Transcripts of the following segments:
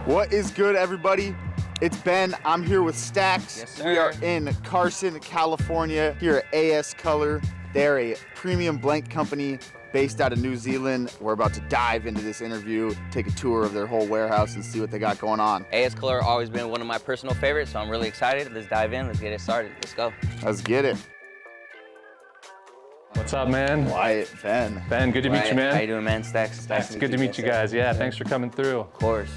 What is good, everybody? It's Ben. I'm here with Stacks. Yes, sir. We are in Carson, California, here at Ascolour. They're a premium blank company based out of New Zealand. We're about to dive into this interview, take a tour of their whole warehouse and see what they got going on. Ascolour always been one of my personal favorites, so I'm really excited. Let's dive in. Let's get it started. Let's go. Let's get it. What's up, man? Wyatt, Ben. Ben, good to meet you, man. How you doing, man? Stacks. It's good to meet you guys. Yeah, thanks for coming through. Of course.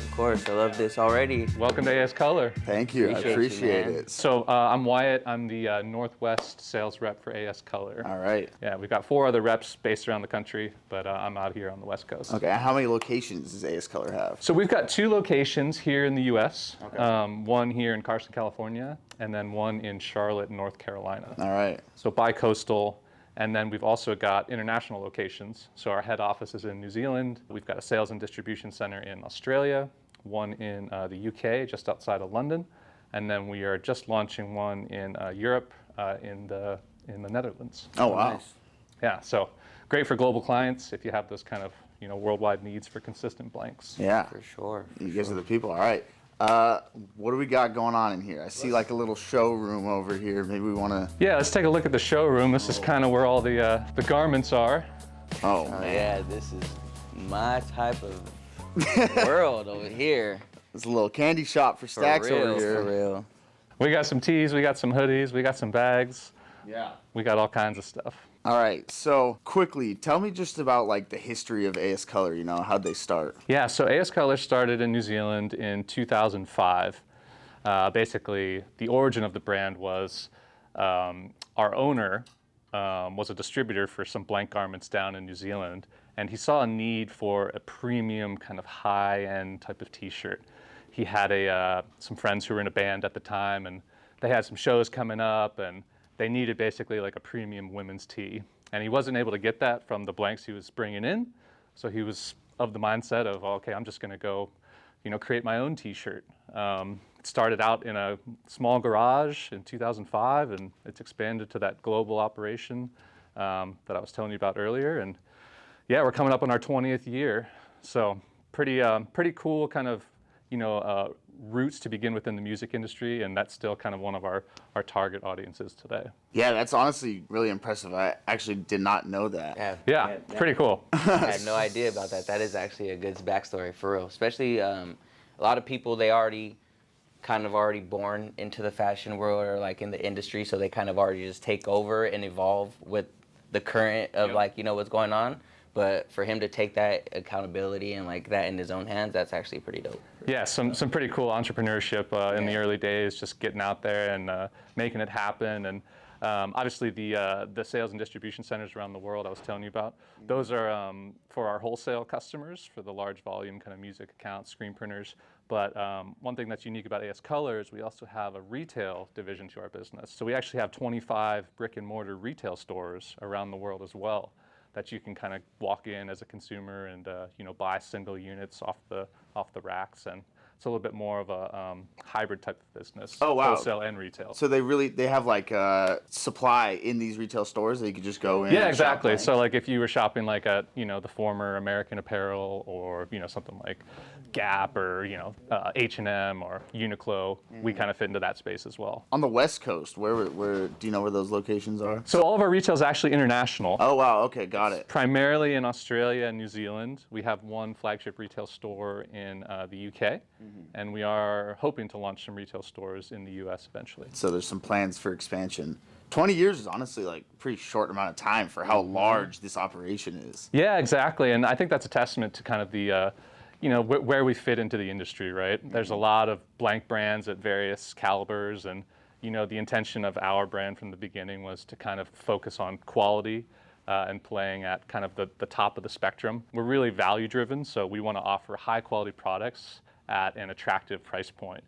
I love this already. Welcome to Ascolour. Thank you. I appreciate you, it. So I'm Wyatt. I'm the Northwest sales rep for Ascolour. All right. Yeah, we've got 4 other reps based around the country, but I'm out here on the West Coast. Okay, how many locations does Ascolour have? So we've got 2 locations here in the U.S. Okay. One here in Carson, California, and then one in Charlotte, North Carolina. All right. So bi-coastal. And then we've also got international locations. So our head office is in New Zealand. We've got a sales and distribution center in Australia, one in the UK, just outside of London. And then we are just launching one in Europe, in the Netherlands. Oh, wow. Nice. Yeah, so great for global clients if you have those kind of worldwide needs for consistent blanks. Yeah. For sure. You guys are the people. All right. What do we got going on in here? I see like a little showroom over here. Maybe we want to... Yeah, let's take a look at the showroom. This is kind of where all the garments are. Oh, Oh, man. yeah, this is my type of world over here. There's a little candy shop for Stacks for real, over here. For real. We got some tees, we got some hoodies, we got some bags. Yeah. We got all kinds of stuff. All right. So quickly, tell me just about like the history of Ascolour. How'd they start? Yeah, so Ascolour started in New Zealand in 2005. Basically, the origin of the brand was our owner was a distributor for some blank garments down in New Zealand, and he saw a need for a premium kind of high-end type of T-shirt. He had some friends who were in a band at the time, and they had some shows coming up, and they needed basically like a premium women's tee. And he wasn't able to get that from the blanks he was bringing in, so he was of the mindset of, okay, I'm just gonna go, create my own T-shirt. It started out in a small garage in 2005, and it's expanded to that global operation that I was telling you about earlier. And yeah, we're coming up on our 20th year, so pretty cool kind of roots to begin within the music industry, and that's still kind of one of our target audiences today. Yeah, that's honestly really impressive. I actually did not know that. Yeah, pretty cool. I had no idea about that. That is actually a good backstory, for real. Especially a lot of people, they already born into the fashion world or like in the industry, so they kind of already just take over and evolve with the current of what's going on. But for him to take that accountability and like that in his own hands, that's actually pretty dope. Yeah, some pretty cool entrepreneurship in the early days, just getting out there and making it happen. And obviously the sales and distribution centers around the world I was telling you about, those are for our wholesale customers, for the large volume kind of music accounts, screen printers. But one thing that's unique about Ascolour is we also have a retail division to our business. So we actually have 25 brick and mortar retail stores around the world as well, that you can kind of walk in as a consumer and buy single units off the racks, and it's a little bit more of a hybrid type of business. Oh, wow. Wholesale and retail. So they have like supply in these retail stores that you could just go in. Yeah, and exactly. shop So like if you were shopping like at the former American Apparel, or something like Gap, or H&M or Uniqlo, we kind of fit into that space as well. On the West Coast, where do you know where those locations are? So all of our retail is actually international. Oh, wow. Okay, got it. Primarily in Australia and New Zealand. We have one flagship retail store in the UK, and we are hoping to launch some retail stores in the US eventually. So there's some plans for expansion. 20 years is honestly like a pretty short amount of time for how large this operation is. Yeah, exactly, and I think that's a testament to kind of the where we fit into the industry, right? There's a lot of blank brands at various calibers, and the intention of our brand from the beginning was to kind of focus on quality and playing at kind of the top of the spectrum. We're really value driven, so we want to offer high quality products at an attractive price point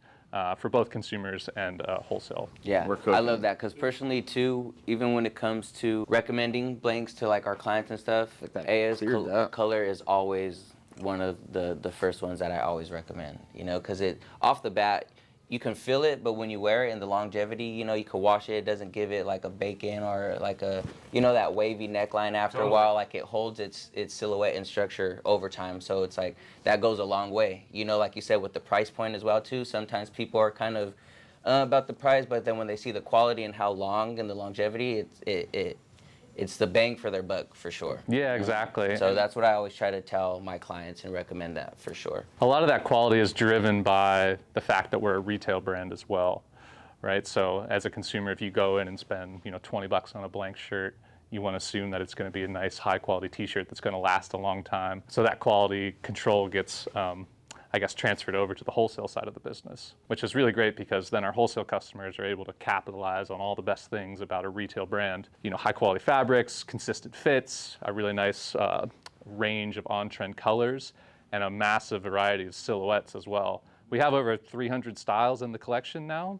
for both consumers and wholesale. Yeah, We're cooking. I love that, because personally too, even when it comes to recommending blanks to like our clients and stuff, that Ascolour is always one of the first ones that I always recommend, because it off the bat, you can feel it, but when you wear it in the longevity, you know, you can wash it. It doesn't give it like a bacon or like a, you know, that wavy neckline after a while. Like it holds its silhouette and structure over time. So it's like that goes a long way. You know, like you said, with the price point as well too. Sometimes people are kind of about the price, but then when they see the quality and how long and the longevity, it's the bang for their buck for sure. Yeah, exactly. So that's what I always try to tell my clients and recommend that for sure. A lot of that quality is driven by the fact that we're a retail brand as well, right? So as a consumer, if you go in and spend, you know, 20 bucks on a blank shirt, you want to assume that it's going to be a nice, high quality t-shirt that's going to last a long time. So that quality control gets, I guess, transferred over to the wholesale side of the business, which is really great because then our wholesale customers are able to capitalize on all the best things about a retail brand. You know, high quality fabrics, consistent fits, a really nice range of on-trend colors, and a massive variety of silhouettes as well. We have over 300 styles in the collection now.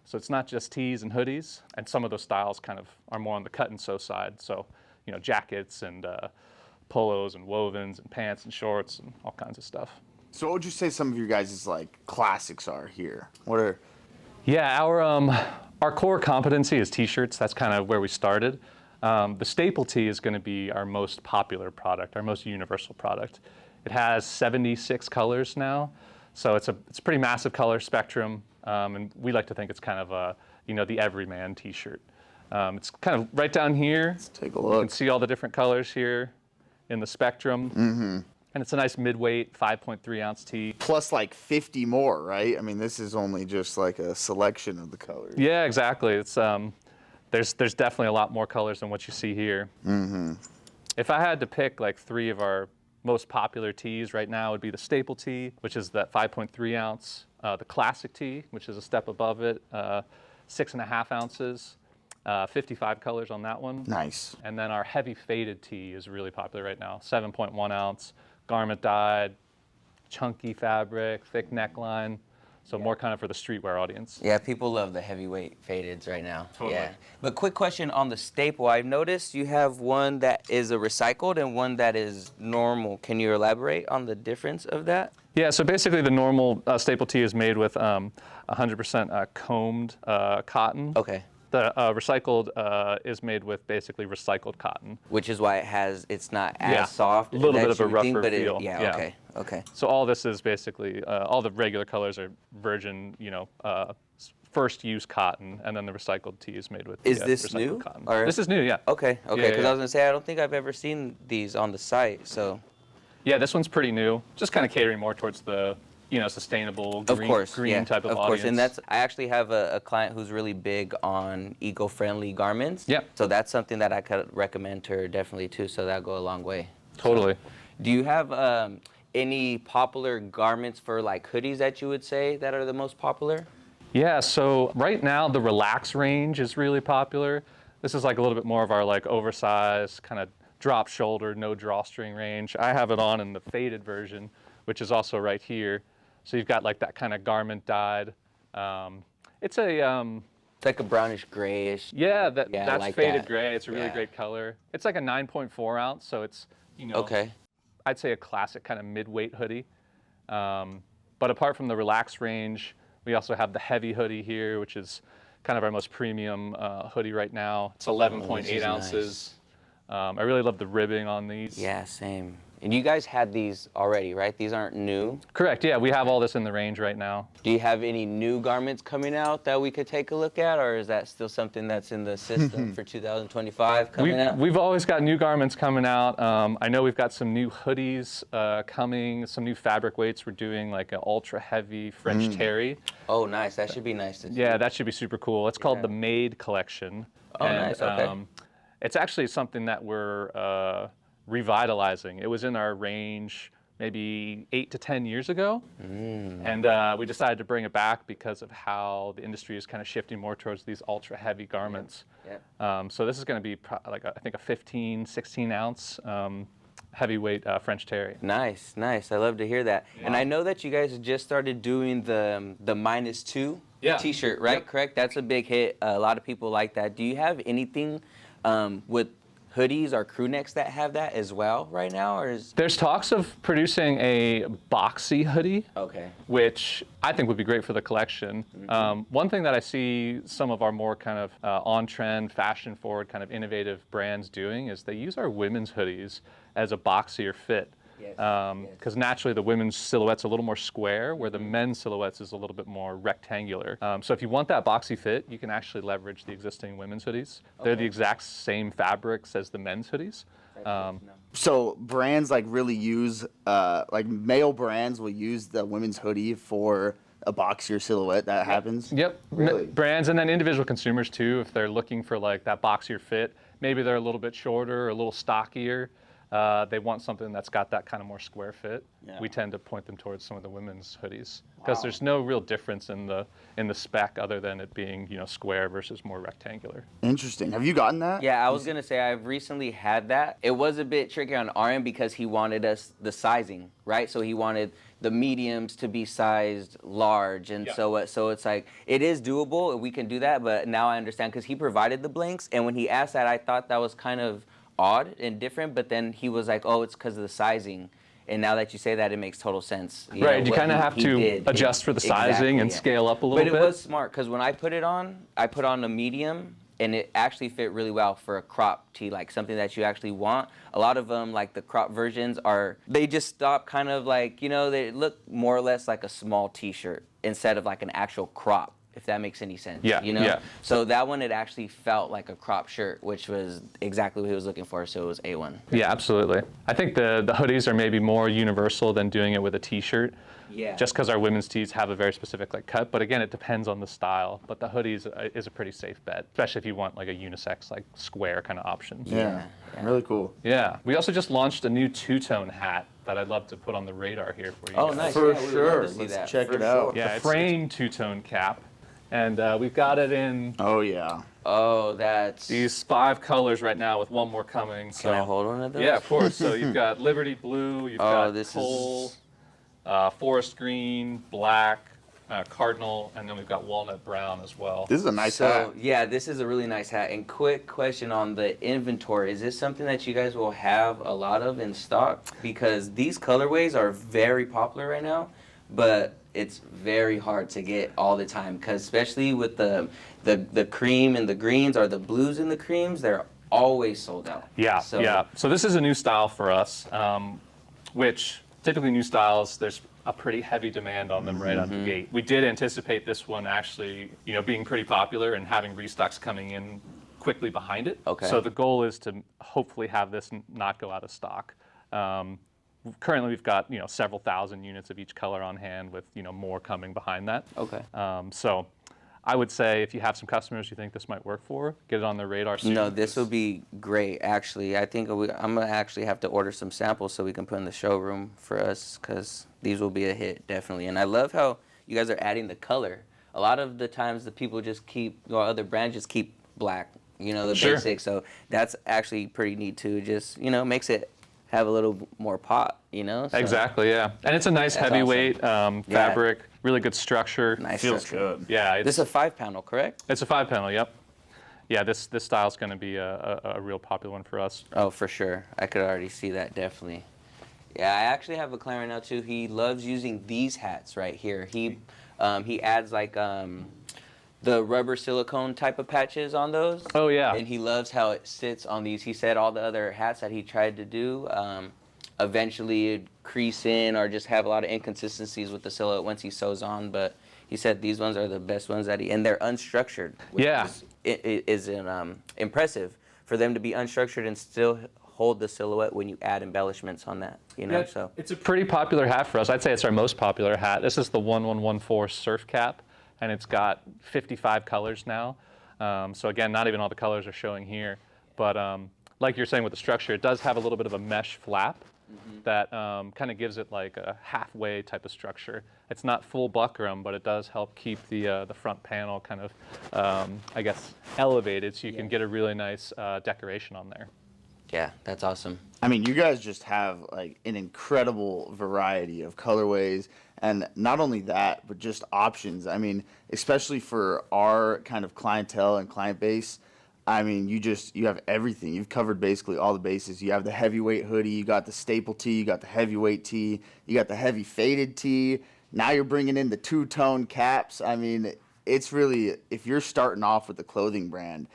So it's not just tees and hoodies, and some of those styles kind of are more on the cut and sew side. So, you know, jackets and polos and wovens and pants and shorts and all kinds of stuff. So what would you say some of your guys' like classics are here? What are? Yeah, our core competency is t-shirts. That's kind of where we started. The staple tee is going to be our most popular product, our most universal product. It has 76 colors now, so it's a pretty massive color spectrum, and we like to think it's kind of a, you know, the everyman t-shirt. It's kind of right down here. Let's take a look. You can see all the different colors here in the spectrum. Mm-hmm. And it's a nice mid-weight, 5.3 ounce tee. Plus like 50 more, right? I mean, this is only just like a selection of the colors. Yeah, exactly. It's there's definitely a lot more colors than what you see here. Mm-hmm. If I had to pick like 3 of our most popular tees right now, it would be the staple tee, which is that 5.3 ounce, the classic tee, which is a step above it, 6.5 ounces, 55 colors on that one. Nice. And then our heavy faded tee is really popular right now, 7.1 ounce. Garment dyed, chunky fabric, thick neckline, so more kind of for the streetwear audience. Yeah, people love the heavyweight fadeds right now. Totally. Yeah. But quick question on the staple. I've noticed you have one that is a recycled and one that is normal. Can you elaborate on the difference of that? Yeah, so basically the normal staple tee is made with 100% combed cotton. Okay. The recycled is made with basically recycled cotton. Which is why it's not as soft. A little bit as of a you would think, rougher but feel. Yeah, okay. So all this is basically, all the regular colors are virgin, you know, first use cotton, and then the recycled tee is made with Is the this recycled new? cotton. Or- This is new, yeah. Okay, Yeah, because yeah. I was gonna say I don't think I've ever seen these on the site. So Yeah, this one's pretty new. Just kind of catering more towards the, you know, sustainable green type of audience. Of course, and I actually have a client who's really big on eco-friendly garments. Yep. So that's something that I could recommend to her definitely too. So that'll go a long way. Totally. Do you have any popular garments for like hoodies that you would say that are the most popular? Yeah, so right now the relax range is really popular. This is like a little bit more of our like oversized kind of drop shoulder, no drawstring range. I have it on in the faded version, which is also right here. So you've got like that kind of garment dyed. It's like a brownish grayish. Yeah, that's like faded that. gray. It's a really great color. It's like a 9.4 ounce, so it's, you know, Okay. I'd say a classic kind of mid-weight hoodie. But apart from the relaxed range, we also have the heavy hoodie here, which is kind of our most premium hoodie right now. It's 11.8 ounces. I really love the ribbing on these. Yeah, same. And you guys had these already, right? These aren't new? Correct, yeah, we have all this in the range right now. Do you have any new garments coming out that we could take a look at, or is that still something that's in the system for 2025 coming out? We've always got new garments coming out. I know we've got some new hoodies coming, some new fabric weights. We're doing like an ultra heavy French terry. Oh, nice. That should be nice to see. Yeah, that should be super cool. It's called the Made Collection. Oh, nice, okay. It's actually something that we're revitalizing. It was in our range maybe 8 to 10 years ago, and we decided to bring it back because of how the industry is kind of shifting more towards these ultra heavy garments. Yep. So this is going to be like I think a 15, 16 ounce heavyweight French terry. Nice, nice. I love to hear that. Yeah. And I know that you guys just started doing the -2 T-shirt, right? Yep. Correct. That's a big hit. A lot of people like that. Do you have anything with hoodies or crew necks that have that as well right now, or is? There's talks of producing a boxy hoodie, Okay. which I think would be great for the collection. One thing that I see some of our more kind of on-trend, fashion-forward, kind of innovative brands doing is they use our women's hoodies as a boxier fit. Because naturally the women's silhouette's a little more square, where the men's silhouettes is a little bit more rectangular. So if you want that boxy fit, you can actually leverage the existing women's hoodies. They're the exact same fabrics as the men's hoodies. So brands like really use, like male brands will use the women's hoodie for a boxier silhouette. That happens? Yep. Really? Brands and then individual consumers too, if they're looking for like that boxier fit. Maybe they're a little bit shorter or a little stockier. They want something that's got that kind of more square fit. Yeah. We tend to point them towards some of the women's hoodies because there's no real difference in the spec other than it being, you know, square versus more rectangular. Interesting. Have you gotten that? Yeah, I was gonna say I've recently had that. It was a bit tricky on our end because he wanted us the sizing, right? So he wanted the mediums to be sized large, and so it's like it is doable. We can do that, but now I understand because he provided the blanks, and when he asked that, I thought that was kind of odd and different. But then he was like, "Oh, it's because of the sizing." And now that you say that, it makes total sense. Right, you kind of have to adjust for the sizing and scale up a little bit. But it was smart because when I put it on, I put on a medium, and it actually fit really well for a crop tee, like something that you actually want. A lot of them, like the crop versions, they just stop kind of like, you know, they look more or less like a small t-shirt instead of like an actual crop, if that makes any sense. Yeah, you know? yeah. So that one, it actually felt like a crop shirt, which was exactly what he was looking for, so it was A1. Yeah, absolutely. I think the hoodies are maybe more universal than doing it with a t-shirt. Yeah. Just because our women's tees have a very specific like cut, but again, it depends on the style. But the hoodies is a pretty safe bet, especially if you want like a unisex, like square kind of option. Yeah. Really cool. Yeah. We also just launched a new two-tone hat that I'd love to put on the radar here for you. Oh, guys. nice. For Yeah, we would sure. love to see Let's that, check for it out. sure. Yeah, it's frame two-tone cap, and we've got it in Oh yeah. Oh, that's... these 5 colors right now, with one more coming. So. Can I hold one of those? Yeah, of course. So you've got Liberty Blue, you've got this Coal, is... Forest Green, Black, Cardinal, and then we've got Walnut Brown as well. This is a nice hat. Yeah, this is a really nice hat. And quick question on the inventory. Is this something that you guys will have a lot of in stock? Because these colorways are very popular right now, but it's very hard to get all the time. Because especially with the cream and the greens, or the blues and the creams, they're always sold out. Yeah, So, yeah. So this is a new style for us, which typically new styles, there's a pretty heavy demand on them right out the gate. We did anticipate this one actually, you know, being pretty popular and having restocks coming in quickly behind it. Okay. So the goal is to hopefully have this not go out of stock. Currently, we've got, you know, several thousand units of each color on hand, with, you know, more coming behind that. Okay. So I would say if you have some customers you think this might work for, get it on their radar soon. No, this will be great, actually. I think I'm going to actually have to order some samples so we can put in the showroom for us, because these will be a hit, definitely. And I love how you guys are adding the color. A lot of the times the people just keep, or other brands just keep black, you know, the basic. So that's actually pretty neat, too. Just, you know, makes it have a little more pop, you know? So Exactly, yeah. And it's a nice That's heavyweight fabric, really good structure. nice Feels structure. good. Yeah, This is a 5-panel, correct? it's a 5-panel, yep. Yeah, this style's going to be a real popular one for us. Oh, for sure. I could already see that, definitely. Yeah, I actually have a client right now, too. He loves using these hats right here. He adds, like, the rubber silicone type of patches on those. Oh, yeah. And he loves how it sits on these. He said all the other hats that he tried to do, eventually it'd crease in or just have a lot of inconsistencies with the silhouette once he sews on. But he said these ones are the best ones and they're unstructured. Which Yeah. is impressive for them to be unstructured and still hold the silhouette when you add embellishments on that, you know? Yeah, So it's a pretty popular hat for us. I'd say it's our most popular hat. This is the 1114 Surf Cap, and it's got 55 colors now. So again, not even all the colors are showing here. But like you're saying with the structure, it does have a little bit of a mesh flap that kind of gives it like a halfway type of structure. It's not full buckram, but it does help keep the front panel kind of, I guess, elevated, so you can get a really nice decoration on there. yeah, that's awesome. I mean, you guys just have like an incredible variety of colorways, and not only that, but just options. I mean, especially for our kind of clientele and client base, I mean, you have everything. You've covered basically all the bases. You have the heavyweight hoodie, you got the staple tee, you got the heavyweight tee, you got the heavy faded tee. Now you're bringing in the two-tone caps. I mean, it's really, if you're starting off with the clothing brand,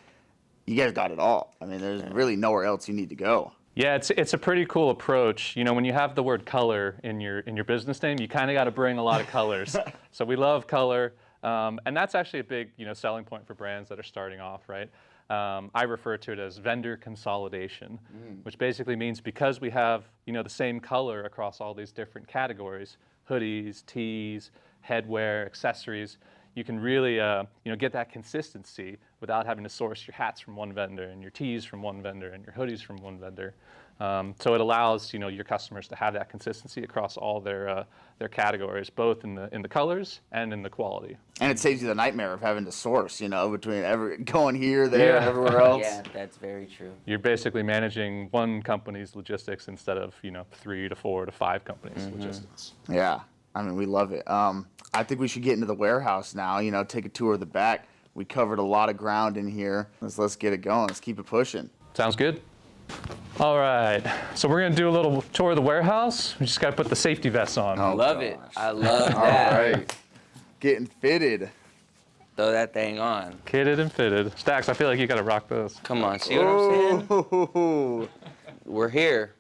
you guys got it all. I mean, there's really nowhere else you need to go. Yeah, it's a pretty cool approach. You know, when you have the word color in your business name, you kind of got to bring a lot of colors. So we love color, and that's actually a big selling point for brands that are starting off, right? I refer to it as vendor consolidation, which basically means because we have the same color across all these different categories, hoodies, tees, headwear, accessories, you can really get that consistency without having to source your hats from one vendor and your tees from one vendor and your hoodies from one vendor. So it allows your customers to have that consistency across all their categories, both in the colors and in the quality. And it saves you the nightmare of having to source, between going here, there, everywhere else. Yeah, that's very true. You're basically managing one company's logistics instead of 3 to 4 to 5 companies' logistics. Yeah, I mean, we love it. I think we should get into the warehouse now, take a tour of the back. We covered a lot of ground in here. Let's get it going. Let's keep it pushing. Sounds good. All right, so we're gonna do a little tour of the warehouse. We just gotta put the safety vests on. I love it. I love that. All right, getting fitted. Throw that thing on. Kitted and fitted. Stacks, I feel like you gotta rock those. Come on, see what I'm saying? Ooh. We're here.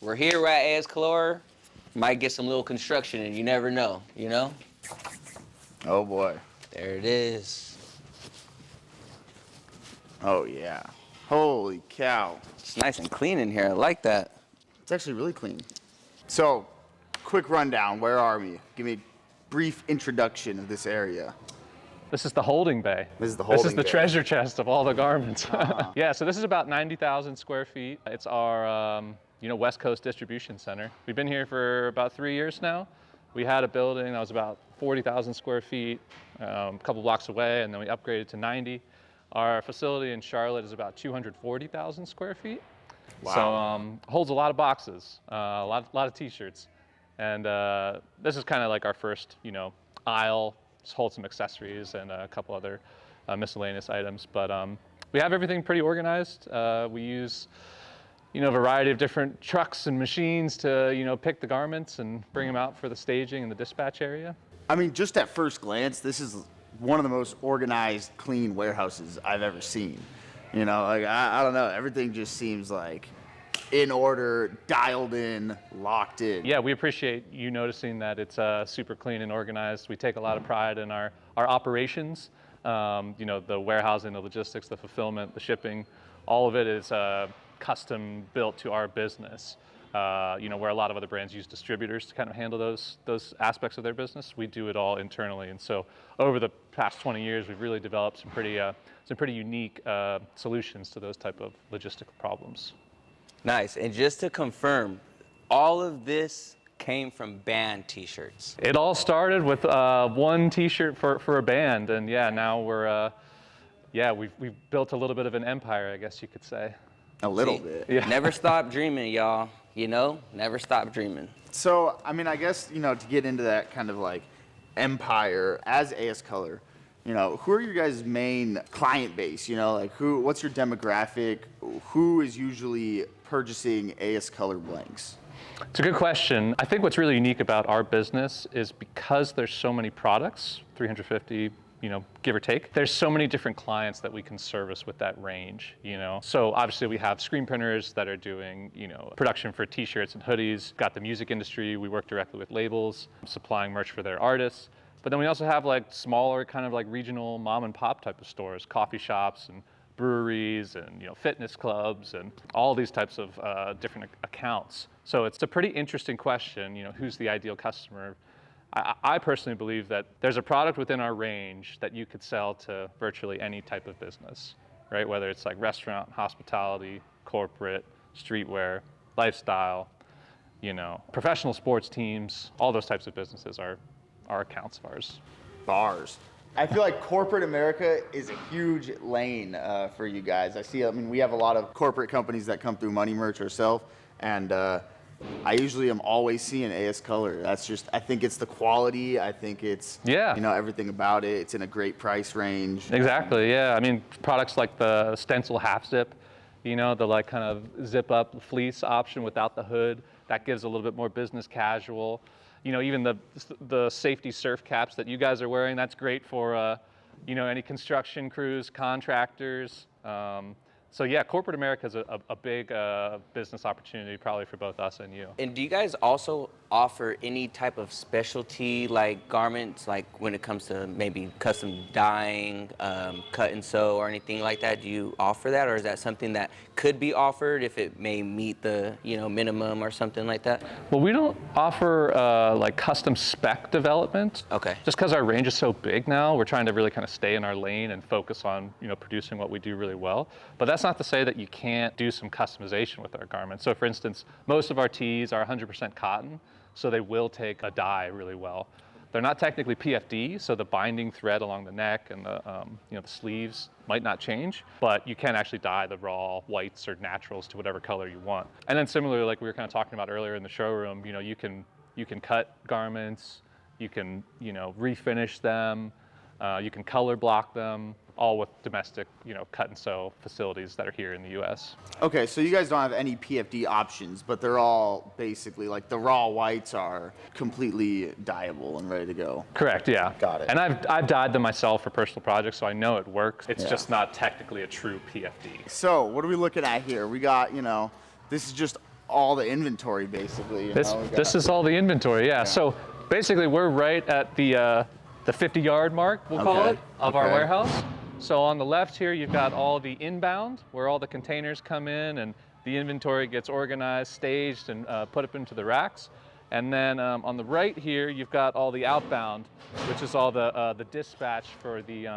We're here at Ascolour. Might get some little construction and you never know, Oh boy. There it is. Oh yeah. Holy cow. It's nice and clean in here. I like that. It's actually really clean. So, quick rundown. Where are we? Give me a brief introduction of this area. This is the holding bay. This is the holding This is the bay. treasure chest of all the garments. Yeah, so this is about 90,000 square feet. It's our West Coast distribution center. We've been here for about 3 years now. We had a building that was about 40,000 square feet, a couple blocks away, and then we upgraded to 90. Our facility in Charlotte is about 240,000 square feet. Wow. So holds a lot of boxes, a lot of t-shirts. And this is kind of like our first, aisle. Just hold some accessories and a couple other miscellaneous items. But we have everything pretty organized. We use a variety of different trucks and machines to pick the garments and bring them out for the staging in the dispatch area. I mean, just at first glance, this is one of the most organized, clean warehouses I've ever seen. I don't know. Everything just seems like in order, dialed in, locked in. Yeah, we appreciate you noticing that it's super clean and organized. We take a lot of pride in our operations. The warehousing, the logistics, the fulfillment, the shipping, all of it is custom built to our business. Where a lot of other brands use distributors to kind of handle those aspects of their business, we do it all internally. And so over the past 20 years, we've really developed some pretty unique solutions to those type of logistical problems. Nice. And just to confirm, all of this came from band t-shirts. It all started with one t-shirt for a band, and yeah, now we've built a little bit of an empire, I guess you could say. A little bit. Yeah. Never stop dreaming, y'all. Never stop dreaming. So, I mean, I guess, to get into that kind of like empire as Ascolour, who are your guys' main client base? What's your demographic? Who is usually purchasing Ascolour blanks? It's a good question. I think what's really unique about our business is because there's so many products, 350, give or take, there's so many different clients that we can service with that range, So obviously we have screen printers that are doing, production for t-shirts and hoodies, got the music industry, we work directly with labels, supplying merch for their artists. But then we also have like smaller kind of like regional mom and pop type of stores, coffee shops and breweries and fitness clubs and all these types of different accounts. So it's a pretty interesting question, who's the ideal customer? I personally believe that there's a product within our range that you could sell to virtually any type of business, right? Whether it's like restaurant, hospitality, corporate, streetwear, lifestyle, professional sports teams, all those types of businesses are accounts of ours. Bars. I feel like corporate America is a huge lane for you guys. We have a lot of corporate companies that come through Money Merch ourselves, and I usually am always seeing Ascolour. That's just, I think it's the quality. I think it's, Yeah. you know, everything about it. It's in a great price range. Exactly, yeah. I mean, products like the stencil half zip, you know, the like kind of zip up fleece option without the hood, that gives a little bit more business casual. You know, even the safety surf caps that you guys are wearing, that's great for, you know, any construction crews, contractors. So yeah, corporate America is a big business opportunity probably for both us and you. And do you guys also offer any type of specialty like garments, like when it comes to maybe custom dyeing, cut and sew or anything like that? Do you offer that, or is that something that could be offered if it may meet the, you know, minimum or something like that? Well, we don't offer like custom spec development. Okay. Just because our range is so big now, we're trying to really kind of stay in our lane and focus on, you know, producing what we do really well. But that's not to say that you can't do some customization with our garments. So for instance, most of our tees are 100% cotton, so they will take a dye really well. They're not technically PFD, so the binding thread along the neck and the, you know, the sleeves might not change, but you can actually dye the raw whites or naturals to whatever color you want. And then similarly, like we were kind of talking about earlier in the showroom, you know, you can cut garments, you can, you know, refinish them, you can color block them, all with domestic, you know, cut and sew facilities that are here in the U.S. Okay, so you guys don't have any PFD options, but they're all basically like the raw whites are completely dyeable and ready to go. Correct, yeah. Got it. And I've dyed them myself for personal projects, so I know it works. It's Yeah. just not technically a true PFD. So what are we looking at here? We got, you know, this is just all the inventory basically. You know? We This got- is all the inventory, yeah. So basically, we're right at the 50-yard mark, we'll call Okay, it, of our okay. warehouse. So on the left here, you've got all the inbound, where all the containers come in and the inventory gets organized, staged, and put up into the racks. And then on the right here, you've got all the outbound, which is all the dispatch for the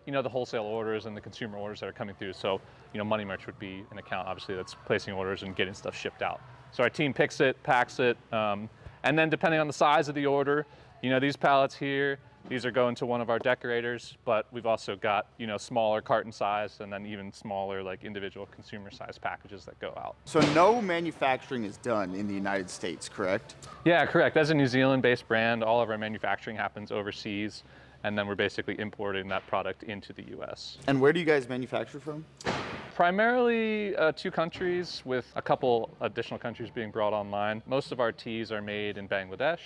you know, the wholesale orders and the consumer orders that are coming through. So, you know, Money Merch would be an account, obviously, that's placing orders and getting stuff shipped out. So our team picks it, packs it, and then depending on the size of the order, you know, these pallets here, these are going to one of our decorators, but we've also got, you know, smaller carton size and then even smaller, like individual consumer size packages that go out. So no manufacturing is done in the United States, correct? Yeah, correct. As a New Zealand-based brand, all of our manufacturing happens overseas, and then we're basically importing that product into the U.S. And where do you guys manufacture from? Primarily 2 countries, with a couple additional countries being brought online. Most of our tees are made in Bangladesh.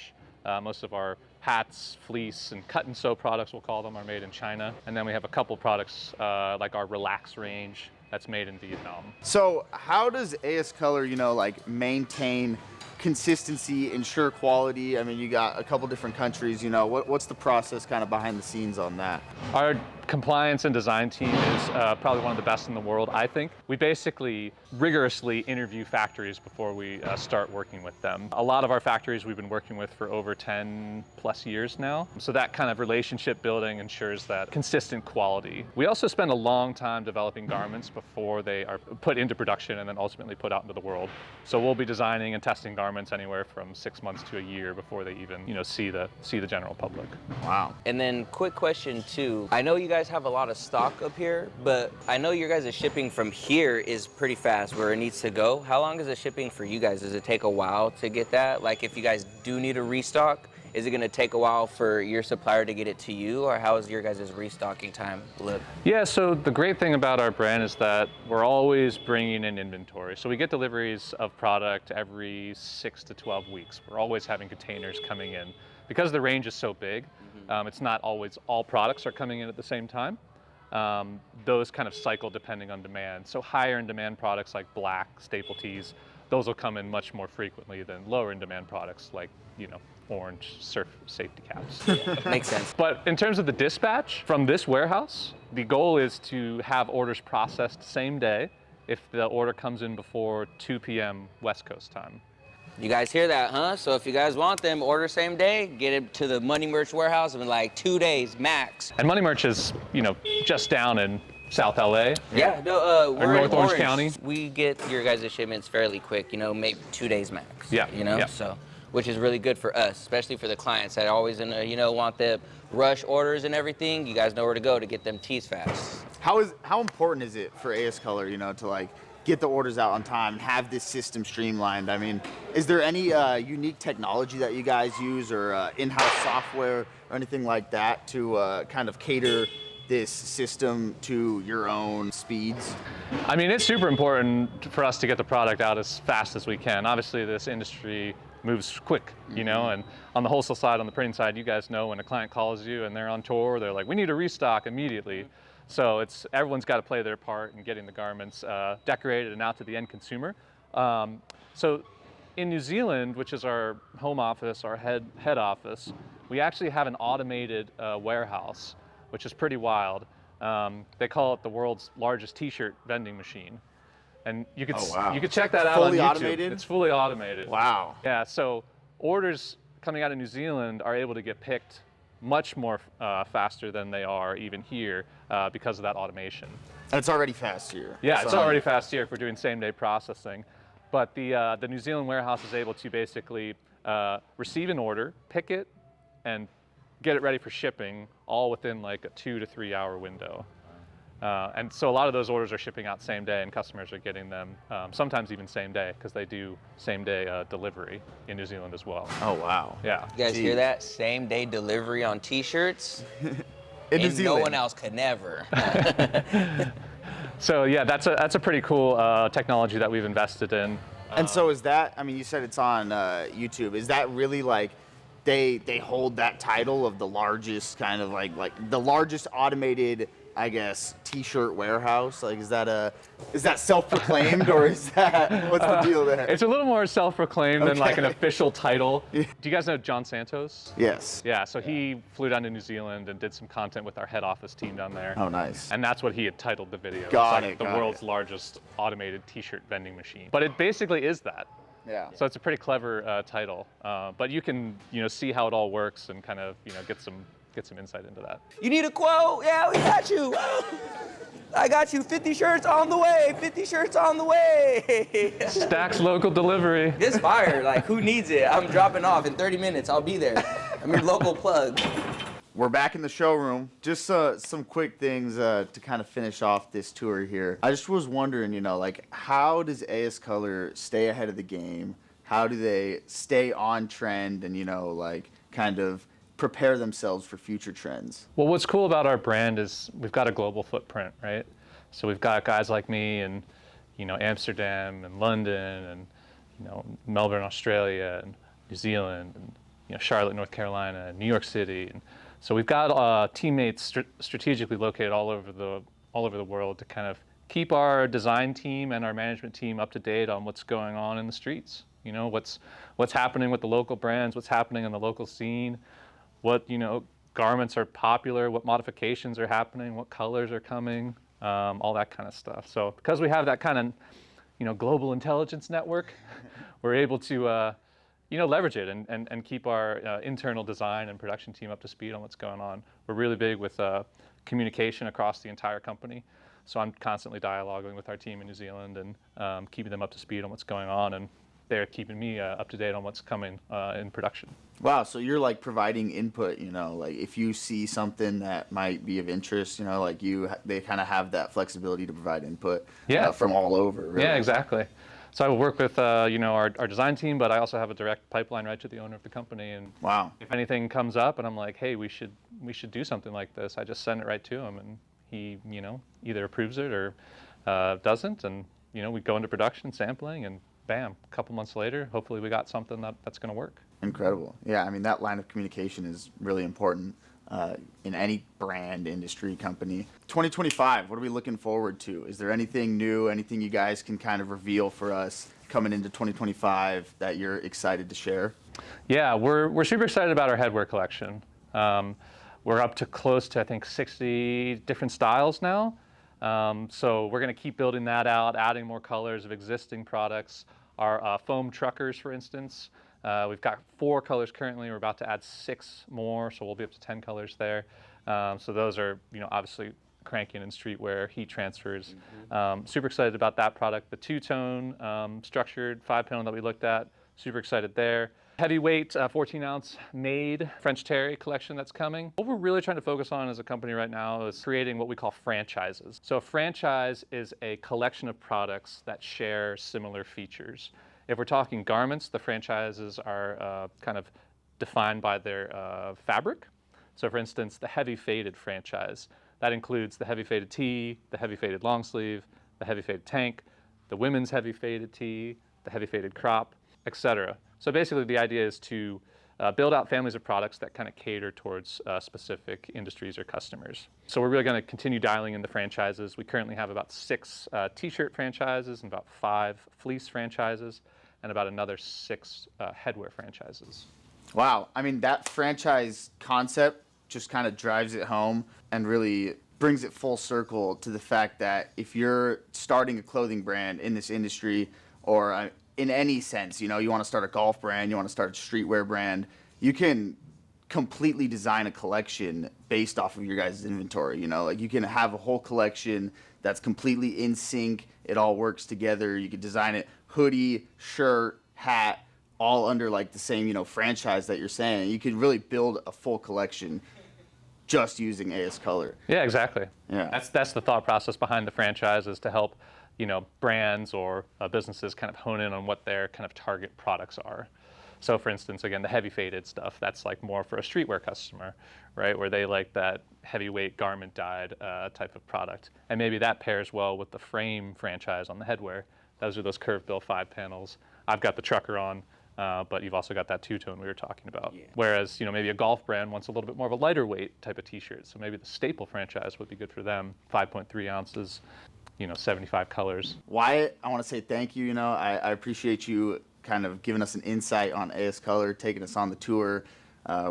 Most of our hats, fleece, and cut and sew products, we'll call them, are made in China. And then we have a couple products like our Relax range that's made in Vietnam. So how does Ascolour, you know, like maintain consistency, ensure quality? I mean, you got a couple different countries, you know, what's the process kind of behind the scenes on that? Our compliance and design team is probably one of the best in the world, I think. We basically rigorously interview factories before we start working with them. A lot of our factories we've been working with for over 10 plus years now. So that kind of relationship building ensures that consistent quality. We also spend a long time developing garments before they are put into production and then ultimately put out into the world. So we'll be designing and testing garments anywhere from 6 months to a year before they even, you know, see the general public. Wow. And then quick question too. I know you guys have a lot of stock up here, but I know your guys' shipping from here is pretty fast where it needs to go. How long is the shipping for you guys? Does it take a while to get that? Like if you guys do need a restock, is it gonna take a while for your supplier to get it to you, or how is your guys' restocking time look? Yeah, so the great thing about our brand is that we're always bringing in inventory. So we get deliveries of product every 6 to 12 weeks. We're always having containers coming in. Because the range is so big, it's not always all products are coming in at the same time. Those kind of cycle depending on demand. So higher in demand products like black, staple tees, those will come in much more frequently than lower in demand products like, you know, orange surf safety caps. Makes sense. But in terms of the dispatch from this warehouse, the goal is to have orders processed same day if the order comes in before 2 p.m. West Coast time. You guys hear that, huh? So if you guys want them, order same day, get it to the Money Merch warehouse in like 2 days max. And Money Merch is, you know, just down in South LA. Yeah, no, we're North in Orange County. We get your guys' shipments fairly quick, you know, maybe 2 days max. Yeah, You know, yeah. so, which is really good for us, especially for the clients that always, you know, want the rush orders and everything. You guys know where to go to get them tees fast. How important is it for Ascolour, you know, to like get the orders out on time, and have this system streamlined. I mean, is there any unique technology that you guys use or in-house software or anything like that to kind of cater this system to your own speeds? I mean, it's super important for us to get the product out as fast as we can. Obviously, this industry moves quick, you know, and on the wholesale side, on the printing side, you guys know when a client calls you and they're on tour, they're like, we need a restock immediately. So everyone's got to play their part in getting the garments decorated and out to the end consumer. So in New Zealand, which is our home office, our head office, we actually have an automated warehouse, which is pretty wild. They call it the world's largest T-shirt vending machine. And you could you could check that out on YouTube. Fully automated? It's fully automated. Wow. Yeah, so orders coming out of New Zealand are able to get picked much more faster than they are even here because of that automation. And it's already fast here. Yeah, it's already fast here if we're doing same-day processing. But the New Zealand warehouse is able to basically receive an order, pick it, and get it ready for shipping all within like a 2 to 3 hour window. And so a lot of those orders are shipping out same day, and customers are getting them sometimes even same day, because they do same day delivery in New Zealand as well. Oh, wow. Yeah. You guys hear that? Same day delivery on T-shirts. In New And Zealand. no one else could never. So yeah, that's a pretty cool technology that we've invested in. And so is that, I mean, you said it's on YouTube. Is that really like, they hold that title of the largest kind of like the largest automated, I guess, T-shirt warehouse? Like, is that self-proclaimed, or is that, what's the deal there? It's a little more self-proclaimed than like an official title. Yeah. Do you guys know John Santos? Yes. Yeah, so he flew down to New Zealand and did some content with our head office team down there. Oh, nice. And that's what he had titled the video. Got It's it, like got the world's it. largest automated T-shirt vending machine. But it basically is that. Yeah. So it's a pretty clever title. But you can, see how it all works and kind of, get some insight into that. You need a quote? Yeah, we got you. I got you. 50 shirts on the way. 50 shirts on the way. Stacks local delivery. This fire, like, who needs it? I'm dropping off in 30 minutes. I'll be there. I'm your local plug. We're back in the showroom. Just some quick things to kind of finish off this tour here. I just was wondering, like, how does Ascolour stay ahead of the game? How do they stay on trend and, like, kind of prepare themselves for future trends? Well, what's cool about our brand is we've got a global footprint, right? So we've got guys like me in, Amsterdam and London and, Melbourne, Australia and New Zealand and, Charlotte, North Carolina and New York City. And so we've got teammates strategically located all over the world to kind of keep our design team and our management team up to date on what's going on in the streets. What's happening with the local brands, what's happening in the local scene, what garments are popular, what modifications are happening, what colors are coming, all that kind of stuff. So because we have that kind of global intelligence network, we're able to leverage it and keep our internal design and production team up to speed on what's going on. We're really big with communication across the entire company. So I'm constantly dialoguing with our team in New Zealand and keeping them up to speed on what's going on, and they're keeping me up to date on what's coming in production. Wow, so you're like providing input, like if you see something that might be of interest, like they kind of have that flexibility to provide input from all over, really. Yeah, exactly. So I will work with our design team, but I also have a direct pipeline right to the owner of the company. And wow, if anything comes up and I'm like, hey, we should do something like this, I just send it right to him, and he either approves it or doesn't, and we go into production, sampling, and bam, a couple months later, hopefully we got something that's going to work. Incredible. Yeah, I mean, that line of communication is really important in any brand, industry, company. 2025, what are we looking forward to? Is there anything new, anything you guys can kind of reveal for us coming into 2025 that you're excited to share? Yeah, we're super excited about our headwear collection. We're up to close to, I think, 60 different styles now. So we're going to keep building that out, adding more colors of existing products. Our foam truckers, for instance, we've got 4 colors currently. We're about to add 6 more, so we'll be up to 10 colors there. So those are, obviously cranking in streetwear, heat transfers. Super excited about that product. The 2-tone structured 5-panel that we looked at, super excited there. Heavyweight 14-ounce made French Terry collection that's coming. What we're really trying to focus on as a company right now is creating what we call franchises. So a franchise is a collection of products that share similar features. If we're talking garments, the franchises are kind of defined by their fabric. So for instance, the heavy faded franchise, that includes the heavy faded tee, the heavy faded long sleeve, the heavy faded tank, the women's heavy faded tee, the heavy faded crop, etc. So basically the idea is to build out families of products that kind of cater towards specific industries or customers. So we're really going to continue dialing in the franchises. We currently have about 6 t-shirt franchises and about 5 fleece franchises and about another 6 headwear franchises. Wow. I mean, that franchise concept just kind of drives it home and really brings it full circle to the fact that if you're starting a clothing brand in this industry or in any sense, you know, you want to start a golf brand, you want to start a streetwear brand, you can completely design a collection based off of your guys' inventory. You know, like you can have a whole collection that's completely in sync. It all works together. You can design it hoodie, shirt, hat, all under like the same, you know, franchise that you're saying. You could really build a full collection just using Ascolour. Yeah, exactly. Yeah. That's the thought process behind the franchise, is to help, you know, brands or businesses kind of hone in on what their kind of target products are. So for instance, again, the heavy faded stuff, that's like more for a streetwear customer, right? Where they like that heavyweight garment dyed type of product. And maybe that pairs well with the frame franchise on the headwear. Those are those curved bill 5 panels. I've got the trucker on. But you've also got that two-tone we were talking about. Yeah. Whereas, you know, maybe a golf brand wants a little bit more of a lighter weight type of t-shirt. So maybe the staple franchise would be good for them. 5.3 ounces, you know, 75 colors. Wyatt, I want to say thank you. You know, I appreciate you kind of giving us an insight on Ascolour, taking us on the tour.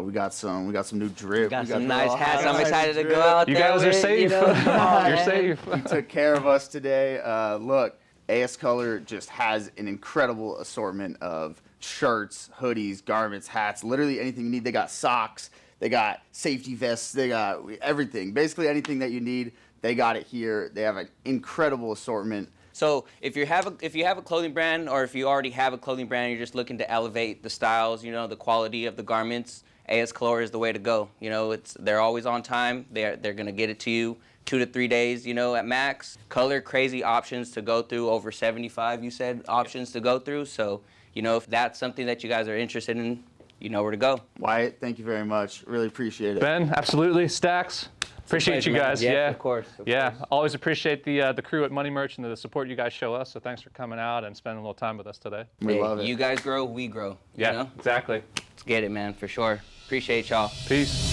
We got some new drip. We got some nice hats. I'm excited to go out there. You guys are safe. You know, You're safe. You took care of us today. Look, Ascolour just has an incredible assortment of shirts, hoodies, garments, hats, literally anything you need. They got socks, they got safety vests, they got everything. Basically anything that you need, they got it here. They have an incredible assortment. So if you have a clothing brand, or if you already have a clothing brand, you're just looking to elevate the styles, you know, the quality of the garments, Ascolour is the way to go. You know, they're always on time. They're gonna get it to you 2 to 3 days, you know, at max. Color crazy options to go through, over 75, you said, options to go through. So, you know, if that's something that you guys are interested in, you know where to go. Wyatt, thank you very much. Really appreciate it. Ben, absolutely. Stacks. Appreciate you guys. Yeah, Yeah, of course. Yeah, always appreciate the crew at Money Merch and the support you guys show us. So thanks for coming out and spending a little time with us today. We love it. You guys grow, we grow. Yeah, you know? exactly. Let's get it, man, for sure. Appreciate y'all. Peace.